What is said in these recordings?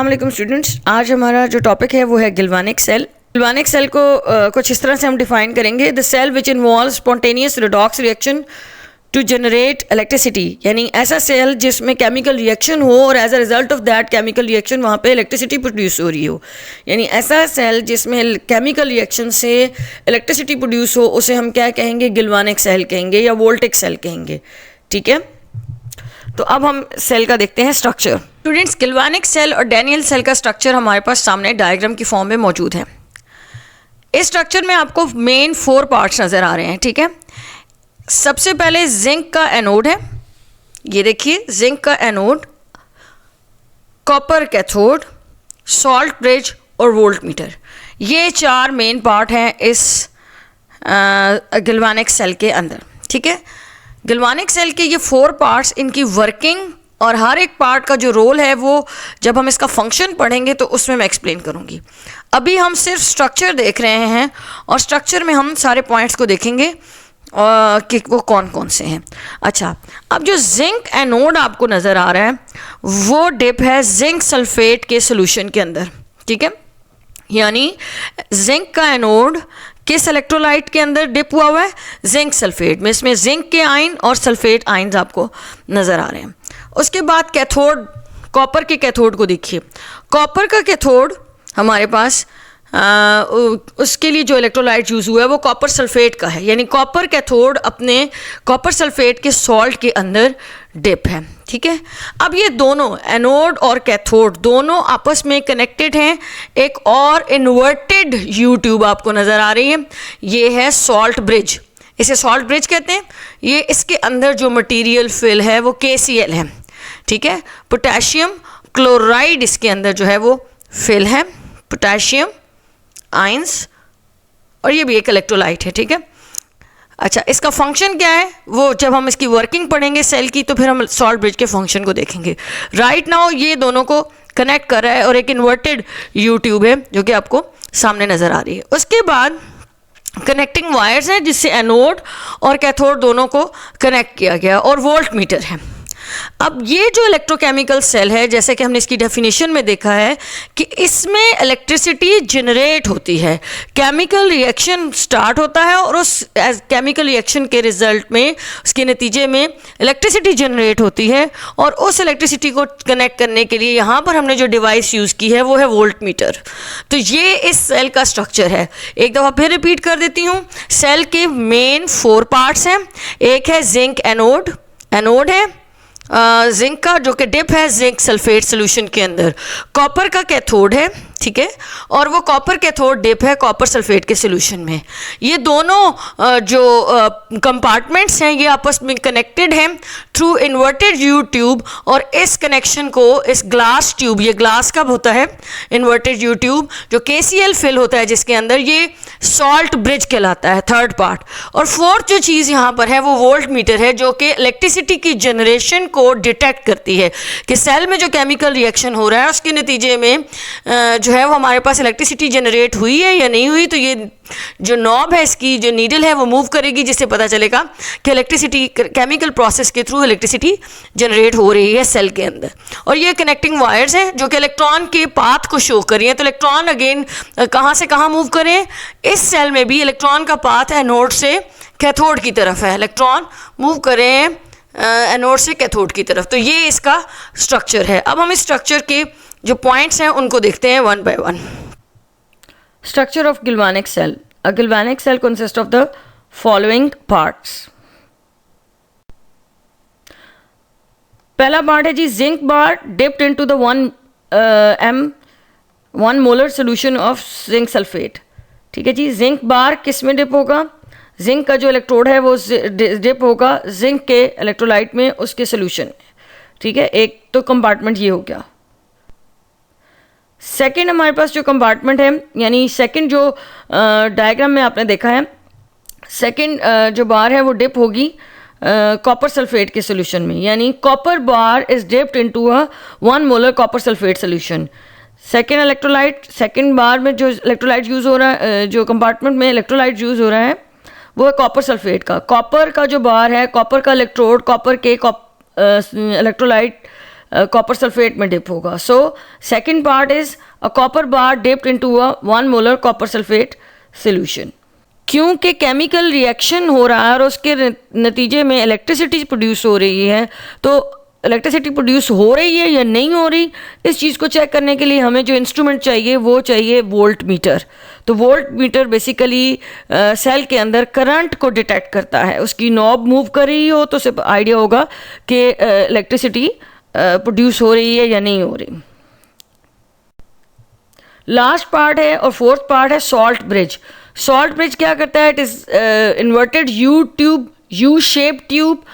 अस्सलाम वालेकुम स्टूडेंट्स, आज हमारा जो टॉपिक है वो है गिल्वानिक सेल। गिल्वानिक सेल को कुछ इस तरह से हम डिफाइन करेंगे, the cell which involve spontaneous redox reaction to generate electricity, यानी ऐसा सेल जिसमें केमिकल रिएक्शन हो और as a result of that chemical reaction वहाँ पे इलेक्ट्रिसिटी प्रोड्यूस हो रही हो। यानी ऐसा सेल जिसमें केमिकल रिएक्शन से इलेक्ट्रिसिटी प्रोड्यूस हो उसे हम क्या कहेंगे? गिल्वानिक सेल कहेंगे या वोल्टिक सेल कहेंगे। ठीक है, तो अब हम सेल का देखते हैं स्ट्रक्चर। स्टूडेंट्स, गिल्वानिक सेल और डैनियल सेल का स्ट्रक्चर हमारे पास सामने डायग्राम की फॉर्म में मौजूद है। इस स्ट्रक्चर में आपको मेन 4 पार्ट्स नज़र आ रहे हैं। ठीक है, सबसे पहले जिंक का एनोड है, ये देखिए जिंक का anode, copper cathode, salt bridge और वोल्ट मीटर। ये 4 मेन पार्ट हैं इस गिल्वानिक सेल के अंदर। ठीक है, गिल्वानिक सेल के ये 4 पार्ट्स, इनकी वर्किंग और हर एक पार्ट का जो रोल है वो जब हम इसका फंक्शन पढ़ेंगे तो उसमें मैं एक्सप्लेन करूँगी। अभी हम सिर्फ स्ट्रक्चर देख रहे हैं और स्ट्रक्चर में हम सारे पॉइंट्स को देखेंगे कि वो कौन कौन से हैं। अच्छा, अब जो जिंक एनोड आपको नज़र आ रहा है वो डिप है जिंक सल्फेट के सोल्यूशन के अंदर। ठीक है, यानी जिंक का एनोड किस इलेक्ट्रोलाइट के अंदर डिप हुआ है? जिंक सल्फेट में। इसमें जिंक के आयन और सल्फेट आयन्स आपको नज़र आ रहे हैं। उसके बाद कैथोड, कॉपर के कैथोड को देखिए। कॉपर का कैथोड हमारे पास उसके लिए जो इलेक्ट्रोलाइट यूज़ हुआ है वो कॉपर सल्फेट का है, यानी कॉपर कैथोड अपने कॉपर सल्फेट के सॉल्ट के अंदर डिप है। ठीक है, अब ये दोनों एनोड और कैथोड दोनों आपस में कनेक्टेड हैं। एक और इन्वर्टेड यू ट्यूब आपको नज़र आ रही है, ये है सॉल्ट ब्रिज, इसे सॉल्ट ब्रिज कहते हैं। ये इसके अंदर जो मटेरियल फिल है वो KCl है। ठीक है, पोटेशियम क्लोराइड इसके अंदर जो है वो फिल है, पोटेशियम आयंस, और ये भी एक इलेक्ट्रोलाइट है। ठीक है, अच्छा, इसका फंक्शन क्या है वो जब हम इसकी वर्किंग पढ़ेंगे सेल की तो फिर हम सॉल्ट ब्रिज के फंक्शन को देखेंगे। राइट नाउ ये दोनों को कनेक्ट कर रहा है और एक इन्वर्टेड यू ट्यूब है जो कि आपको सामने नज़र आ रही है। उसके बाद कनेक्टिंग वायर्स हैं जिससे एनोड और कैथोड दोनों को कनेक्ट किया गया, और वोल्ट मीटर है। अब ये जो इलेक्ट्रोकेमिकल सेल है, जैसे कि हमने इसकी डेफिनेशन में देखा है कि इसमें इलेक्ट्रिसिटी जनरेट होती है, केमिकल रिएक्शन स्टार्ट होता है और उस केमिकल रिएक्शन के रिजल्ट में, उसके नतीजे में इलेक्ट्रिसिटी जनरेट होती है, और उस इलेक्ट्रिसिटी को कनेक्ट करने के लिए यहाँ पर हमने जो डिवाइस यूज़ की है वो है वोल्ट मीटर। तो ये इस सेल का स्ट्रक्चर है। एक दफ़ा फिर रिपीट कर देती हूँ, सेल के मेन 4 पार्ट्स हैं। एक है जिंक एनोड, एनोड है जिंक का जो कि डिप है जिंक सल्फेट सोल्यूशन के अंदर। कॉपर का कैथोड है, ठीक है, और वो कॉपर कैथोड डिप है कॉपर सल्फेट के सोल्यूशन में। ये दोनों जो कंपार्टमेंट्स हैं ये आपस में कनेक्टेड हैं थ्रू इन्वर्टेड यू ट्यूब, और इस कनेक्शन को इस ग्लास ट्यूब, ये ग्लास कब होता है? इन्वर्टेड यू ट्यूब जो KCl फिल होता है जिसके अंदर, ये सॉल्ट ब्रिज कहलाता है, 3rd पार्ट। और 4th जो चीज़ यहाँ पर है वो वोल्ट मीटर है जो कि इलेक्ट्रिसिटी की जनरेशन को डिटेक्ट करती है कि सेल में जो केमिकल रिएक्शन हो रहा है उसके नतीजे में जो है वो हमारे पास इलेक्ट्रिसिटी जनरेट हुई है या नहीं हुई। तो ये जो नॉब है, इसकी जो नीडल है वो मूव करेगी, जिससे पता चलेगा कि इलेक्ट्रिसिटी केमिकल प्रोसेस के थ्रू इलेक्ट्रिसिटी जनरेट हो रही है सेल के अंदर। और ये कनेक्टिंग वायर्स हैं जो कि इलेक्ट्रॉन के पाथ को शो कर रही हैं। तो इलेक्ट्रॉन अगेन कहाँ से कहाँ मूव करें? इस सेल में भी इलेक्ट्रॉन का पाथ एनोड से कैथोड की तरफ है, इलेक्ट्रॉन मूव करें एनोड से कैथोड की तरफ। तो ये इसका स्ट्रक्चर है। अब हम इस स्ट्रक्चर के जो पॉइंट्स हैं उनको देखते हैं one by one. Structure of galvanic cell. A galvanic cell consist of the following parts. पहला पार्ट है जी zinc bar dipped into the 1 molar solution of zinc sulphate. ठीक है जी, जिंक बार किस में डिप होगा? जिंक का जो इलेक्ट्रोड है वो डिप होगा जिंक के इलेक्ट्रोलाइट में, उसके सोल्यूशन में। ठीक है, एक तो कंपार्टमेंट ये हो गया। सेकंड हमारे पास जो कंपार्टमेंट है, यानी सेकंड जो डायग्राम में आपने देखा है, सेकंड जो बार है वो डिप होगी कॉपर सल्फेट के सोल्यूशन में, यानी copper bar is dipped into a 1 molar copper sulphate solution. Second electrolyte, second bar में जो इलेक्ट्रोलाइट यूज़ हो रहा है, जो कंपार्टमेंट में इलेक्ट्रोलाइट यूज़ हो रहा है वो है कॉपर सल्फेट का। कॉपर का जो बार है, कॉपर का इलेक्ट्रोड कॉपर के इलेक्ट्रोलाइट कॉपर सल्फेट में डिप होगा. So second part is a copper bar dipped into a 1 molar copper sulphate solution. क्योंकि केमिकल रिएक्शन हो रहा है और उसके नतीजे में इलेक्ट्रिसिटी प्रोड्यूस हो रही है, तो इलेक्ट्रिसिटी प्रोड्यूस हो रही है या नहीं हो रही, इस चीज़ को चेक करने के लिए हमें जो इंस्ट्रूमेंट चाहिए वो चाहिए वोल्ट मीटर. तो वोल्ट मीटर बेसिकली सेल के अंदर करंट को डिटेक्ट करता है. उसकी नॉब मूव कर रही हो तो सिर्फ आइडिया होगा कि इलेक्ट्रिसिटी प्रोड्यूस हो रही है या नहीं हो रही. लास्ट पार्ट है और फोर्थ पार्ट है सॉल्ट ब्रिज. सॉल्ट ब्रिज क्या करता है? It is inverted U shape tube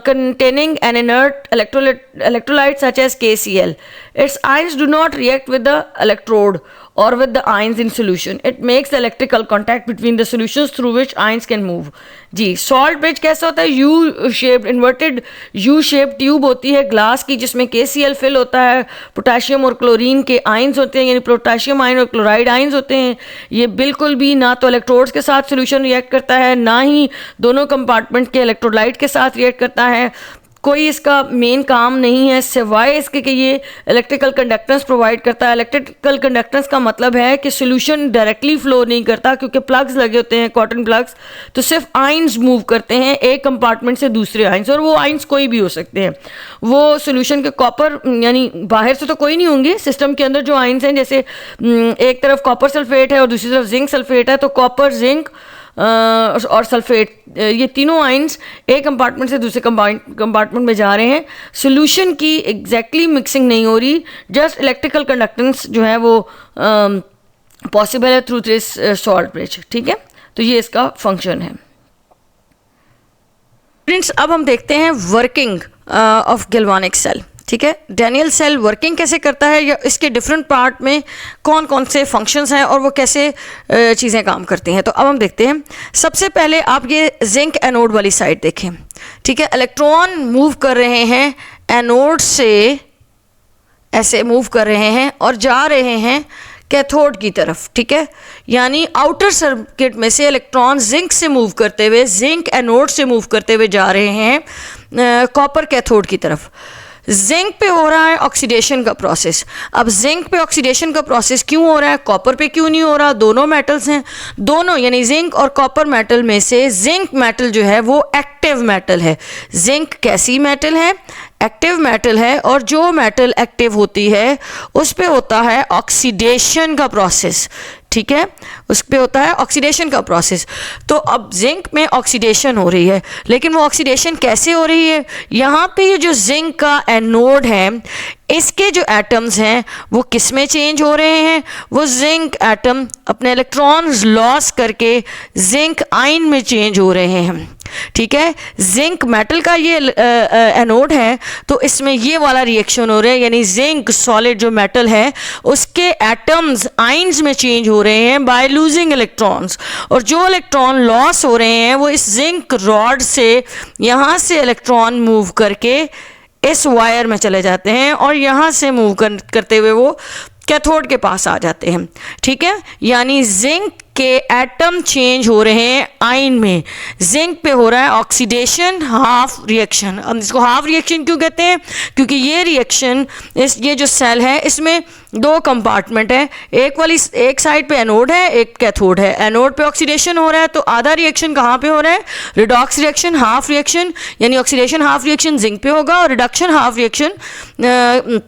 containing an inert electrolyte such as KCl. Its ions do not react with the electrode or with the ions in solution. It makes the electrical contact between the solutions through which ions can move. जी, salt bridge कैसा होता है? U-shaped, inverted U-shaped tube होती है glass की, जिसमें KCl fill होता है, पोटाशियम और क्लोरीन के आइंस होते हैं, यानी पोटाशियम आयन और क्लोराइड आइंस होते हैं. ये बिल्कुल भी ना तो इलेक्ट्रोड्स के साथ सोल्यूशन रिएक्ट करता है, ना ही दोनों कंपार्टमेंट के इलेक्ट्रोलाइट के साथ रिएक्ट करता है. कोई इसका मेन काम नहीं है सिवाय इसके कि ये इलेक्ट्रिकल कंडक्टेंस प्रोवाइड करता है. इलेक्ट्रिकल कंडक्टेंस का मतलब है कि सोल्यूशन डायरेक्टली फ्लो नहीं करता, क्योंकि प्लग्स लगे होते हैं, कॉटन प्लग्स, तो सिर्फ आइंस मूव करते हैं एक कंपार्टमेंट से दूसरे आइंस, और वो आइंस कोई भी हो सकते हैं. वो सोल्यूशन के कॉपर, यानी बाहर से तो कोई नहीं होंगे, सिस्टम के अंदर जो आइंस हैं, जैसे एक तरफ कॉपर सल्फेट है और दूसरी तरफ जिंक सल्फेट है, तो कॉपर, जिंक और सल्फेट, ये तीनों आइंस एक कंपार्टमेंट से दूसरे कंपार्टमेंट में जा रहे हैं. सोल्यूशन की एग्जैक्टली मिक्सिंग नहीं हो रही, जस्ट इलेक्ट्रिकल कंडक्टेंस जो है वो पॉसिबल है थ्रू दिस सॉल्ट ब्रिज. ठीक है, तो ये इसका फंक्शन है. फ्रेंड्स, अब हम देखते हैं वर्किंग ऑफ गैल्वानिक सेल. ठीक है, डैनियल सेल वर्किंग कैसे करता है, या इसके डिफरेंट पार्ट में कौन कौन से फंक्शंस हैं और वो कैसे चीज़ें काम करती हैं. तो अब हम देखते हैं. सबसे पहले आप ये जिंक एनोड वाली साइड देखें. ठीक है, इलेक्ट्रॉन मूव कर रहे हैं एनोड से, ऐसे मूव कर रहे हैं और जा रहे हैं कैथोड की तरफ. ठीक है, यानी आउटर सर्किट में से इलेक्ट्रॉन जिंक से मूव करते हुए, जिंक एनोड से मूव करते हुए जा रहे हैं कॉपर कैथोड की तरफ. जिंक पे हो रहा है ऑक्सीडेशन का प्रोसेस. अब जिंक पे ऑक्सीडेशन का प्रोसेस क्यों हो रहा है, कॉपर पे क्यों नहीं हो रहा? दोनों मेटल्स हैं, दोनों यानी जिंक और कॉपर मेटल में से जिंक मेटल जो है वो एक्टिव मेटल है. जिंक कैसी मेटल है? एक्टिव मेटल है, और जो मेटल एक्टिव होती है उस पे होता है ऑक्सीडेशन का प्रोसेस. ठीक है, उस पे होता है ऑक्सीडेशन का प्रोसेस. तो अब जिंक में ऑक्सीडेशन हो रही है, लेकिन वो ऑक्सीडेशन कैसे हो रही है? यहाँ पे ये जो जिंक का एनोड है, इसके जो एटम्स हैं वो किस में चेंज हो रहे हैं? वो जिंक एटम अपने इलेक्ट्रॉन्स लॉस करके जिंक आयन में चेंज हो रहे हैं. ठीक है, जिंक मेटल का ये एनोड है, तो इसमें ये वाला रिएक्शन हो रहा है, यानी जिंक सॉलिड जो मेटल है उसके एटम्स आइंस में चेंज हो रहे हैं बाय लूजिंग इलेक्ट्रॉन्स. और जो इलेक्ट्रॉन लॉस हो रहे हैं वो इस जिंक रॉड से, यहाँ से इलेक्ट्रॉन मूव करके इस वायर में चले जाते हैं और यहाँ से मूव करते हुए वो कैथोड के पास आ जाते हैं. ठीक है, यानी जिंक के एटम चेंज हो रहे हैं आयन में. जिंक पे हो रहा है ऑक्सीडेशन, हाफ रिएक्शन. अब इसको हाफ रिएक्शन क्यों कहते हैं? क्योंकि ये रिएक्शन, ये जो सेल है इसमें दो कंपार्टमेंट है, एक साइड पे एनोड है, एक कैथोड है. एनोड पे ऑक्सीडेशन हो रहा है, तो आधा रिएक्शन कहाँ पे हो रहा है? रिडॉक्स रिएक्शन, हाफ रिएक्शन, यानी ऑक्सीडेशन हाफ रिएक्शन जिंक पे होगा और रिडक्शन हाफ रिएक्शन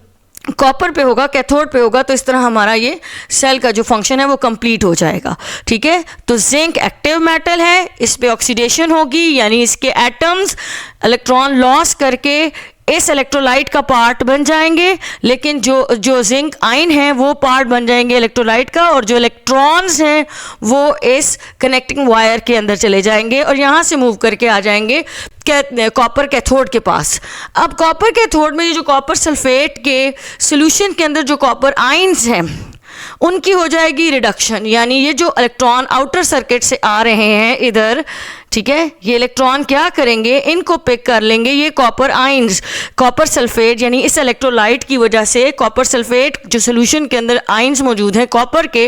कॉपर पे होगा, कैथोड पे होगा. तो इस तरह हमारा ये सेल का जो फंक्शन है वो कंप्लीट हो जाएगा. ठीक है, तो जिंक एक्टिव मेटल है, इस पे ऑक्सीडेशन होगी, यानी इसके एटम्स इलेक्ट्रॉन लॉस करके इस इलेक्ट्रोलाइट का पार्ट बन जाएंगे, लेकिन जो जिंक आयन है वो पार्ट बन जाएंगे इलेक्ट्रोलाइट का, और जो इलेक्ट्रॉन्स हैं वो इस कनेक्टिंग वायर के अंदर चले जाएंगे और यहाँ से मूव करके आ जाएंगे कॉपर कैथोड के पास. अब कॉपर कैथोड में ये जो कॉपर सल्फेट के सोल्यूशन के अंदर जो कॉपर आयंस हैं उनकी हो जाएगी रिडक्शन, यानी ये जो इलेक्ट्रॉन आउटर सर्किट से आ रहे हैं इधर, ठीक है, ये इलेक्ट्रॉन क्या करेंगे, इनको पिक कर लेंगे, ये कॉपर आयंस, कॉपर सल्फेट, यानी इस इलेक्ट्रोलाइट की वजह से कॉपर सल्फेट जो सोल्यूशन के अंदर आयंस मौजूद हैं कॉपर के,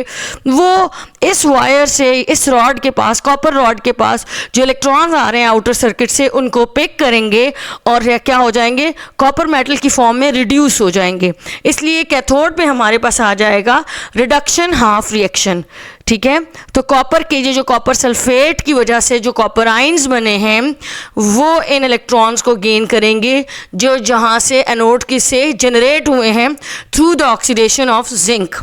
वो इस वायर से, इस रॉड के पास, कॉपर रॉड के पास जो इलेक्ट्रॉन्स आ रहे हैं आउटर सर्किट से, उनको पिक करेंगे और क्या हो जाएंगे, कॉपर मेटल की फॉर्म में रिड्यूस हो जाएंगे। इसलिए कैथोड पे हमारे पास आ जाएगा रिडक्शन हाफ रिएक्शन। ठीक है, तो कॉपर के जो कॉपर सल्फेट की वजह से जो कॉपर आयंस बने हैं वो इन इलेक्ट्रॉन्स को गेन करेंगे जो जहाँ से एनोड की से जनरेट हुए हैं through the oxidation of zinc.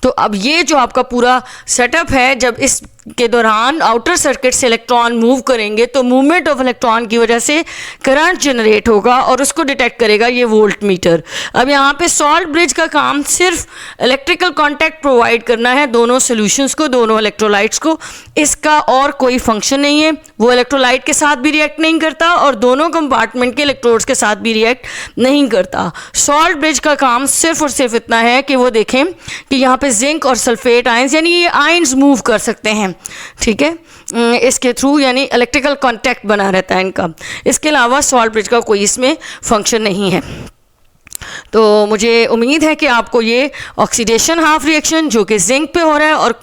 तो अब ये जो आपका पूरा सेटअप है, जब इस के दौरान आउटर सर्किट से इलेक्ट्रॉन मूव करेंगे तो मूवमेंट ऑफ इलेक्ट्रॉन की वजह से करंट जनरेट होगा और उसको डिटेक्ट करेगा ये वोल्ट मीटर। अब यहाँ पे सॉल्ट ब्रिज का काम सिर्फ इलेक्ट्रिकल कांटेक्ट प्रोवाइड करना है दोनों सॉल्यूशंस को, दोनों इलेक्ट्रोलाइट्स को, इसका और कोई फंक्शन नहीं है। वो इलेक्ट्रोलाइट के साथ भी रिएक्ट नहीं करता और दोनों कंपार्टमेंट के इलेक्ट्रोड्स के साथ भी रिएक्ट नहीं करता। सॉल्ट ब्रिज का काम सिर्फ और सिर्फ इतना है कि वो देखें कि यहाँ पे जिंक और सल्फेट आयंस, यानी ये आयंस मूव कर सकते हैं, ठीक है, इसके थ्रू, यानी इलेक्ट्रिकल कांटेक्ट बना रहता है इनका। इसके अलावा सॉल्ट ब्रिज का कोई इसमें फंक्शन नहीं है। तो मुझे उम्मीद है कि आपको ये ऑक्सीडेशन हाफ रिएक्शन जो कि जिंक पे हो रहा है और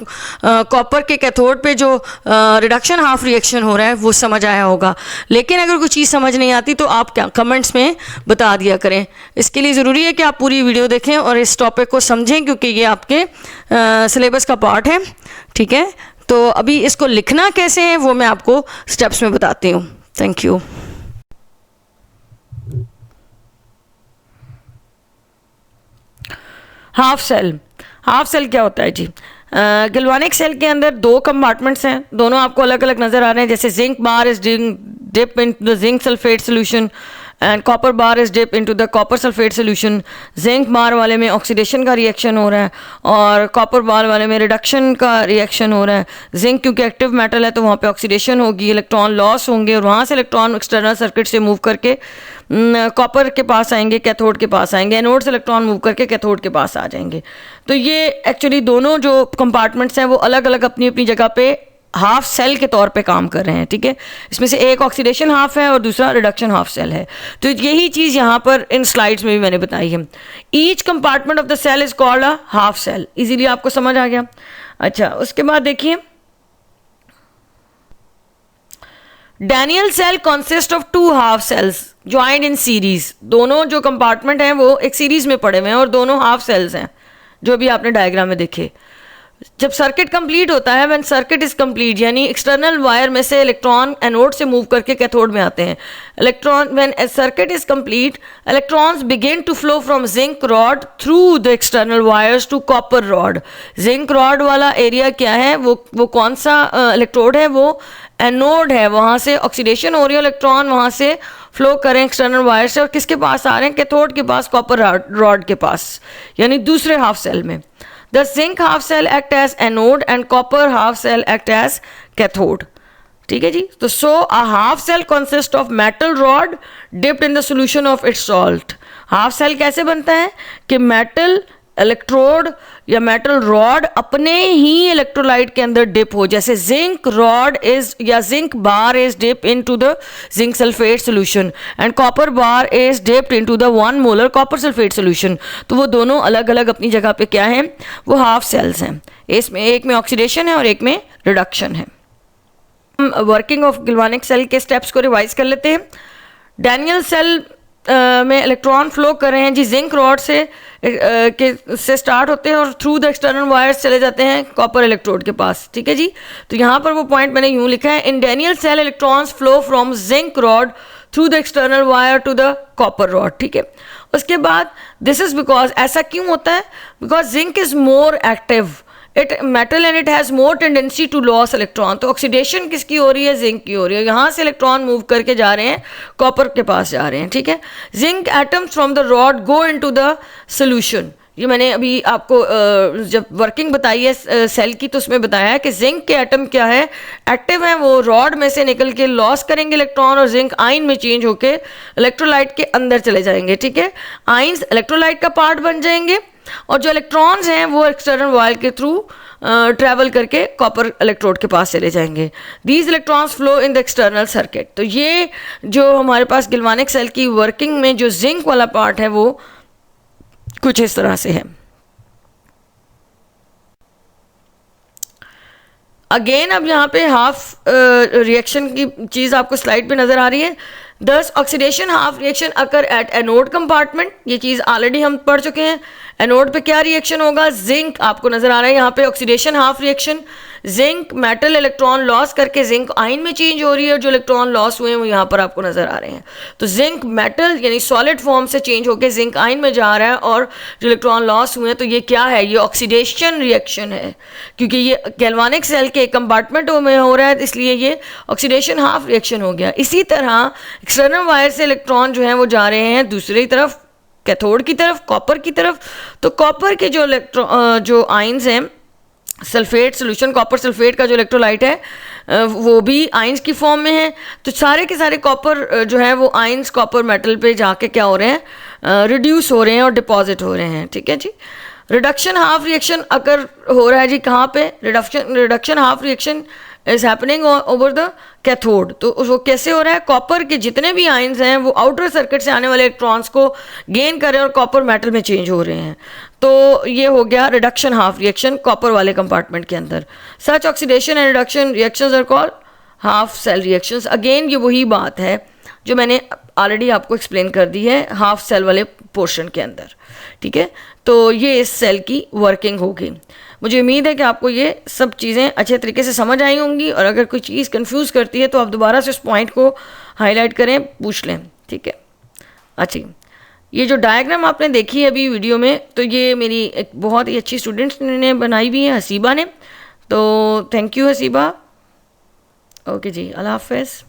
कॉपर के कैथोड पे जो रिडक्शन हाफ रिएक्शन हो रहा है वो समझ आया होगा। लेकिन अगर कोई चीज़ समझ नहीं आती तो आप क्या कमेंट्स में बता दिया करें। इसके लिए ज़रूरी है कि आप पूरी वीडियो देखें और इस टॉपिक को समझें क्योंकि ये आपके सिलेबस का पार्ट है। ठीक है, तो अभी इसको लिखना कैसे है वो मैं आपको स्टेप्स में बताती हूँ। Thank you. Half cell, half cell क्या होता है जी? गैल्वानिक सेल के अंदर दो कंपार्टमेंट्स हैं, दोनों आपको अलग अलग नज़र आ रहे हैं। जैसे zinc bar is dip in the zinc sulphate solution and copper bar is dip into the copper sulphate solution. Zinc bar वाले में ऑक्सीडेशन का रिएक्शन हो रहा है और कॉपर बार वाले में रिडक्शन का रिएक्शन हो रहा है। जिंक क्योंकि एक्टिव मेटल है तो वहाँ पे ऑक्सीडेशन होगी, इलेक्ट्रॉन लॉस होंगे और वहाँ से इलेक्ट्रॉन एक्सटर्नल सर्किट से मूव करके कॉपर के पास आएंगे, कैथोड के पास आएंगे, एनोड से इलेक्ट्रॉन मूव करके कैथोड के पास आ जाएंगे। तो ये एक्चुअली दोनों जो कंपार्टमेंट्स हैं वो अलग अलग अपनी अपनी जगह पे हाफ सेल के तौर पे काम कर रहे हैं। ठीक है, इसमें से एक ऑक्सीडेशन हाफ है और दूसरा रिडक्शन हाफ सेल है। तो यही चीज़ यहाँ पर इन स्लाइड्स में भी मैंने बताई है। Each compartment of the cell is called a half cell. Easily आपको समझ आ गया। अच्छा, उसके बाद देखिए, Daniel cell consist of two half cells joined in series. दोनों जो कंपार्टमेंट हैं वो एक सीरीज में पड़े हुए हैं और दोनों हाफ सेल्स हैं जो भी आपने डायग्राम में देखे। जब सर्किट कंप्लीट होता है, व्हेन सर्किट इज कंप्लीट, यानी एक्सटर्नल वायर में से इलेक्ट्रॉन एनोड से मूव करके कैथोड में आते हैं। Electron, when a circuit is complete, electrons begin to flow from zinc rod through the external wires to copper rod. Zinc rod वाला area क्या है, वो कौन सा इलेक्ट्रोड है, वो एनोड है। वहाँ से ऑक्सीडेशन हो रही है, इलेक्ट्रॉन वहाँ से फ्लो करें एक्सटर्नल वायर से और किसके पास आ रहे हैं, कैथोड के पास, कॉपर रॉड के पास, यानी दूसरे हाफ सेल में। The zinc half cell act as anode and copper half cell act as cathode. ठीक है जी। तो a half cell consists of metal rod dipped in the solution of its salt. Half cell कैसे बनता है कि metal electrode या metal rod अपने ही इलेक्ट्रोलाइट के अंदर डिप हो। जैसे जिंक रॉड इज या zinc bar is dip into the zinc sulphate solution and copper bar is dipped into the 1 molar copper sulphate solution. तो वो दोनों अलग अलग अपनी जगह पे क्या हैं, वो हाफ सेल्स हैं। इसमें एक में ऑक्सीडेशन है और एक में रिडक्शन है। हम वर्किंग ऑफ गैल्वानिक सेल के स्टेप्स को रिवाइज कर लेते हैं। डैनियल सेल में इलेक्ट्रॉन फ्लो कर रहे हैं जी, जिंक रॉड से स्टार्ट होते हैं और थ्रू द एक्सटर्नल वायर्स चले जाते हैं कॉपर इलेक्ट्रोड के पास। ठीक है जी। तो यहाँ पर वो पॉइंट मैंने यूँ लिखा है, in Daniell cell electrons flow from zinc rod through the external wire to the copper rod. ठीक है, उसके बाद दिस इज बिकॉज, ऐसा क्यों होता है, because zinc is more active it metal and it has more tendency to loss electron. तो oxidation किसकी हो रही है, जिंक की हो रही है। यहाँ से इलेक्ट्रॉन मूव करके जा रहे हैं, कॉपर के पास जा रहे हैं। ठीक है, zinc atoms from the rod go into the solution. ये मैंने अभी आपको जब वर्किंग बताई है सेल की तो उसमें बताया है कि जिंक के एटम क्या है, एक्टिव हैं, वो रॉड में से निकल के लॉस करेंगे इलेक्ट्रॉन और जिंक आयन में चेंज होके इलेक्ट्रोलाइट के अंदर चले जाएंगे। ठीक है, आयन्स इलेक्ट्रोलाइट का पार्ट बन जाएंगे और जो इलेक्ट्रॉन्स हैं वो एक्सटर्नल वायर के थ्रू ट्रैवल करके कॉपर इलेक्ट्रोड के पास चले जाएंगे। These electrons flow in the external circuit. तो ये जो हमारे पास गैल्वानिक सेल की वर्किंग में जो जिंक वाला पार्ट है वो कुछ इस तरह से है। अगेन अब यहाँ पे हाफ रिएक्शन की चीज़ आपको स्लाइड पे नज़र आ रही है। दस oxidation half reaction occur at anode compartment, ये चीज़ ऑलरेडी हम पढ़ चुके हैं। एनोड पे क्या रिएक्शन होगा, जिंक आपको नज़र आ रहा है यहाँ पे oxidation half reaction, zinc metal electron loss करके जिंक आयन में चेंज हो रही है और जो इलेक्ट्रॉन लॉस हुए हैं वो यहाँ पर आपको नज़र आ रहे हैं। तो जिंक मेटल यानी सॉलिड फॉर्म से चेंज होकर जिंक आयन में जा रहा है और जो इलेक्ट्रॉन लॉस हुए हैं, तो ये क्या है, ये ऑक्सीडेशन रिएक्शन है, क्योंकि ये गैल्वानिक सेल के कंपार्टमेंट में हो रहा है, इसलिए ये ऑक्सीडेशन हाफ रिएक्शन हो गया। इसी तरह एक्सटर्नल वायर से इलेक्ट्रॉन जो हैं वो जा रहे हैं दूसरी तरफ, कैथोड की तरफ, कॉपर की तरफ। तो कॉपर के जो आयंस हैं, सल्फेट सोल्यूशन कॉपर सल्फेट का जो इलेक्ट्रोलाइट है वो भी आयंस की फॉर्म में है। तो सारे के सारे कॉपर जो है वो आयंस कॉपर मेटल पे जाके क्या हो रहे हैं, रिड्यूस हो रहे हैं और डिपॉजिट हो रहे हैं। ठीक है जी। रिडक्शन हाफ रिएक्शन अगर हो रहा है जी कहाँ पे, reduction half reaction is happening over the cathode. तो वो कैसे हो रहा है, कॉपर के जितने भी आयंस हैं वो आउटर सर्किट से आने वाले इलेक्ट्रॉन्स को गेन कर रहे हैं और कॉपर मेटल में चेंज हो रहे हैं। तो ये हो गया रिडक्शन हाफ रिएक्शन कॉपर वाले कंपार्टमेंट के अंदर। Such oxidation and reduction reactions are called half cell reactions. Again ये वही बात है जो मैंने ऑलरेडी आपको एक्सप्लेन कर दी है हाफ सेल वाले पोर्शन के अंदर। ठीक है, तो ये इस सेल की वर्किंग होगी। मुझे उम्मीद है कि आपको ये सब चीज़ें अच्छे तरीके से समझ आई होंगी, और अगर कोई चीज़ कंफ्यूज करती है तो आप दोबारा से उस पॉइंट को हाईलाइट करें, पूछ लें। ठीक है, अच्छा, ये जो डायग्राम आपने देखी है अभी वीडियो में, तो ये मेरी एक बहुत ही अच्छी स्टूडेंट्स ने बनाई हुई है, हसीबा ने। तो थैंक यू हसीबा। ओके जी, अल्लाह हाफ़िज़।